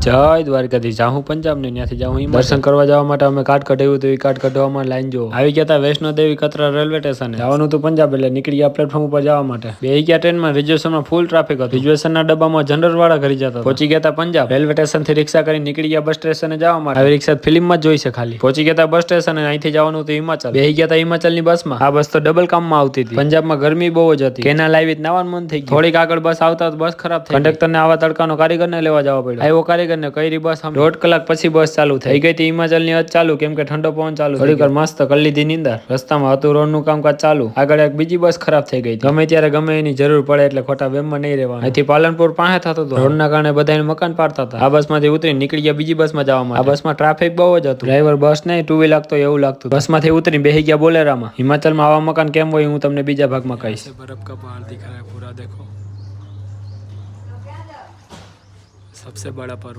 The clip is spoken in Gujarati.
જય દ્વારકાધીશ. જાઉં પંજાબ ને ત્યાંથી જાઉં હિમાચલ. દર્શન કરવા જવા માટે અમે કાર્ડ કઢાવ્યું હતું. એ કાર્ડ કઢાવવામાં લાઈન જો આવી ગયા હતા વૈષ્ણો દેવી કતરા રેલવે સ્ટેશન જવાનું હતું પંજાબ, એટલે નીકળી ગયા પ્લેટફોર્મ ઉપર જવા માટે. બે ગયા ટ્રેનમાં, રિઝર્વેશનમાં ફૂલ ટ્રાફિક હતું. રિઝર્વેશનના ડબ્બામાં જનરલ વાળા ઘરી જતા પહોંચી ગયા હતા પંજાબ. રેલવે સ્ટેશન થી રિક્ષા કરી નીકળી ગયા બસ સ્ટેશને જવા માટે. આવી રિક્ષા ફિલ્મમાં જ જોઈ છે ખાલી. પહોંચી ગયા હતા બસ સ્ટેશન, અહીંથી જવાનું હતું હિમાચલ. બે ગયા હતા હિમાચલની બસમાં. આ બસ તો ડબલ કામમાં આવતી હતી. પંજાબમાં ગરમી બહુ જ હતી. કેનાલ આવી નાવાનું મન થઈ ગયું. થોડીક આગળ બસ આવતા બસ ખરાબ થઈ. કંડક્ટરને આવા તડકાનો કારીગરને લેવા જવા પડ્યો. આવ્યો કારીગરને કઈ બસ 1.5 કલાક પછી બસ ચાલુ થઈ ગઈ હતી. હિમાચલની હદ ચાલુ, કેમ કે ઠંડો પવન ચાલુ. થોડીક વાર મસ્ત કરી લીધી નીંદર. રસ્તામાં હતું રોડનું કામકાજ ચાલુ. આગળ એક બીજી બસ ખરાબ થઈ ગઈ. ગમે ત્યારે ગમે એની જરૂર પડે એટલે ખોટા વેમમાં નહીં રહેવાનું. અહીંથી પાલનપુર પાસે થતું હતું. રોડના કારણે બધાને મકાન પાડતા હતા. આ બસમાંથી ઉતરી નીકળી ગયા બીજી બસમાં જવા માટે. આ બસમાં ટ્રાફિક બહુ જ હતું. ડ્રાઈવર બસ નહીં 2 વ્હીલ લાગતો એવું લાગતું. બસમાંથી ઉતરી બેસી ગયા બોલેરામાં. હિમાચલમાં આવા મકાન કેમ હોય હું તમને બીજા ભાગમાં કહીશ. બરફ કા પહાડ દિખ રહા હૈ પૂરા, દેખો सबसे बड़ा पर्वत।